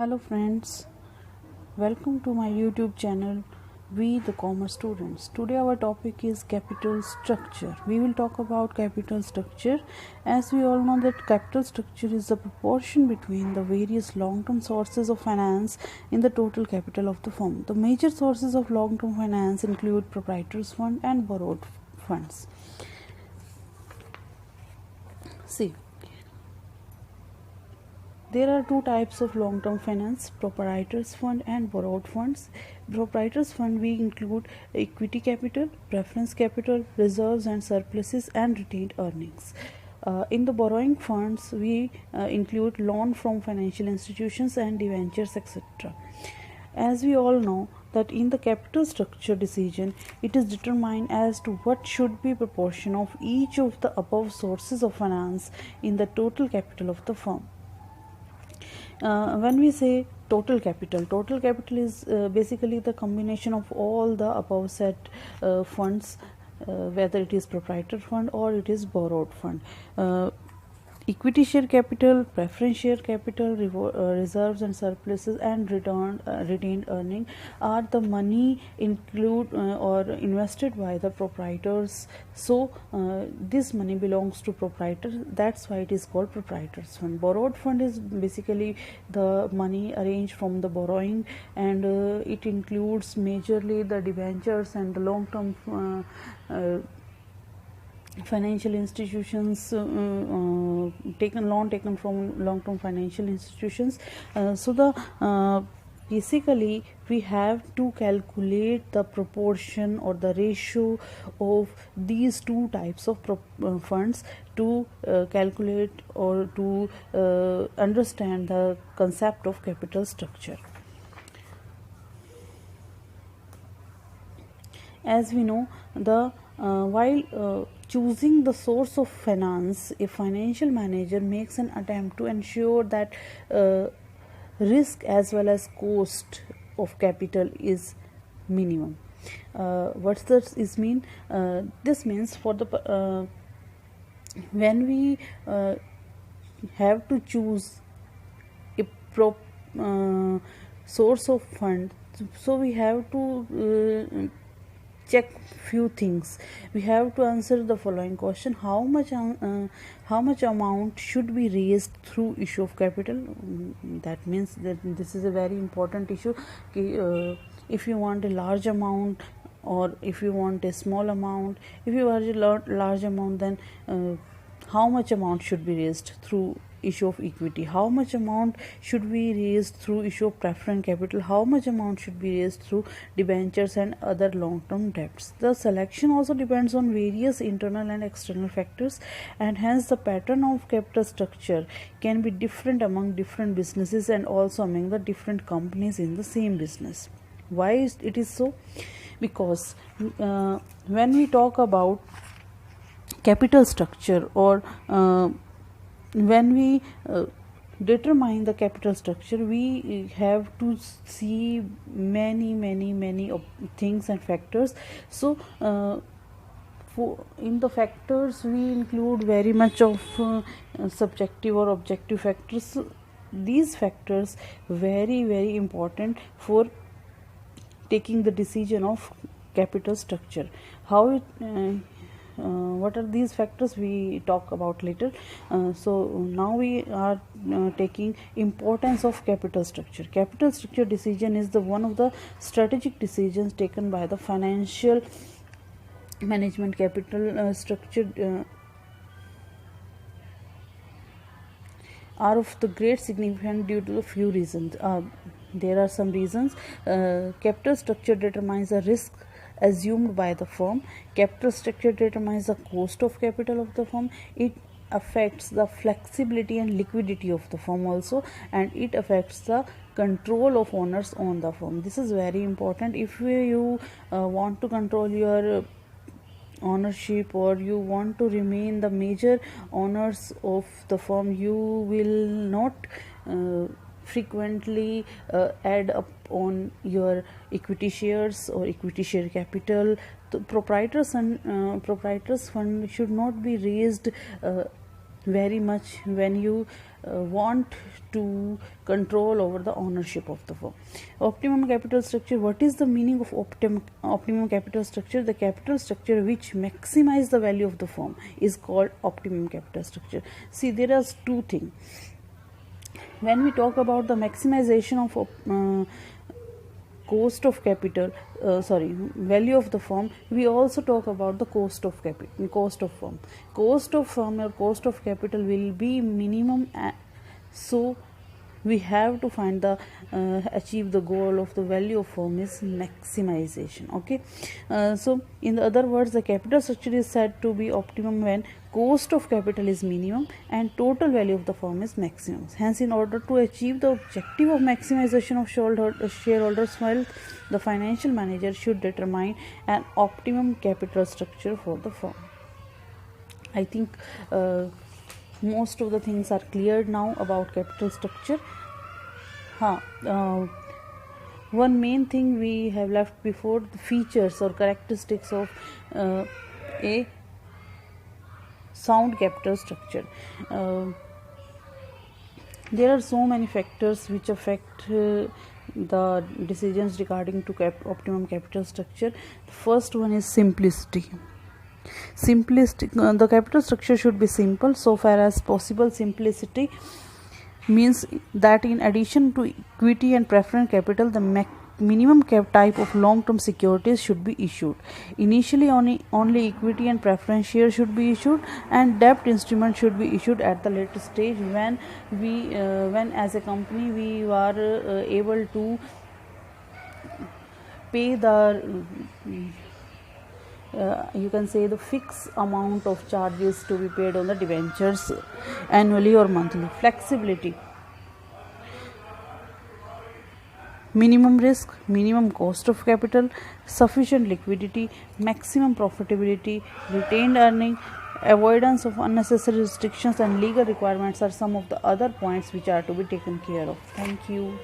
Hello friends, welcome to my YouTube channel We the Commerce Students. Today our topic is capital structure. We will talk about capital structure. As we all know that capital structure is the proportion between the various long-term sources of finance in the total capital of the firm. The major sources of long-term finance include proprietors fund and borrowed funds. See, there are two types of long-term finance: proprietors fund and borrowed funds. Proprietors fund we include equity capital, preference capital, reserves and surpluses, and retained earnings. In the borrowing funds we include loan from financial institutions and debentures, etc. As we all know that in the capital structure decision, it is determined as to what should be proportion of each of the above sources of finance in the total capital of the firm. When we say total capital is basically the combination of all the above said funds, whether it is proprietor fund or it is borrowed fund. Equity share capital, preference share capital, reserves and surpluses, and retained earning are the money include or invested by the proprietors. So this money belongs to proprietors. That's why it is called proprietors fund. Borrowed fund is basically the money arranged from the borrowing, and it includes majorly the debentures and the long-term financial institutions, taken from long-term financial institutions. Basically we have to calculate the proportion or the ratio of these two types of funds to calculate or to understand the concept of capital structure. As we know, while choosing the source of finance, a financial manager makes an attempt to ensure that risk as well as cost of capital is minimum. What does this mean? This means for the when we have to choose a source of fund, so we have to check few things. We have to answer the following question: how much amount should be raised through issue of capital? That means that this is a very important issue. If you want a large amount, or if you want a small amount, if you want a large amount, then how much amount should be raised through issue of equity, how much amount should be raised through issue of preference capital, how much amount should be raised through debentures and other long-term debts. The selection also depends on various internal and external factors, and hence the pattern of capital structure can be different among different businesses and also among the different companies in the same business. Why it is so? Because when we talk about capital structure, or when we determine the capital structure, we have to see many things and factors. So in the factors we include very much of subjective or objective factors. These factors very important for taking the decision of capital structure. How it what are these factors we talk about later. So now we are taking importance of capital structure. Capital structure decision is the one of the strategic decisions taken by the financial management. Capital structure are of the great significance due to a few reasons. There are some reasons. Capital structure determines the risk assumed by the firm. Capital structure determines the cost of capital of the firm. It affects the flexibility and liquidity of the firm also, and it affects the control of owners on the firm. This is very important. If you want to control your ownership, or you want to remain the major owners of the firm, you will not frequently add up on your equity shares or equity share capital. The proprietors fund should not be raised very much when you want to control over the ownership of the firm. Optimum capital structure. What is the meaning of optimum capital structure? The capital structure which maximize the value of the firm is called optimum capital structure. See, there are two things. When we talk about the maximization of cost of capital, value of the firm, we also talk about the cost of capital, cost of firm. Cost of firm or cost of capital will be minimum, so we have to find the achieve the goal of the value of firm is maximization. Okay, so in the other words, the capital structure is said to be optimum when cost of capital is minimum and total value of the firm is maximum. Hence, in order to achieve the objective of maximization of shareholders' wealth, the financial manager should determine an optimum capital structure for the firm. I think most of the things are cleared now about capital structure. One main thing we have left before, the features or characteristics of a sound capital structure. There are so many factors which affect the decisions regarding to optimum capital structure. The first one is simplicity. The capital structure should be simple so far as possible. Simplicity means that in addition to equity and preference capital, the minimum type of long-term securities should be issued. Initially, only equity and preference shares should be issued, and debt instruments should be issued at the later stage when as a company we are able to pay the you can say the fixed amount of charges to be paid on the debentures annually or monthly. Flexibility, minimum risk, minimum cost of capital, sufficient liquidity, maximum profitability, retained earning, avoidance of unnecessary restrictions and legal requirements are some of the other points which are to be taken care of. Thank you.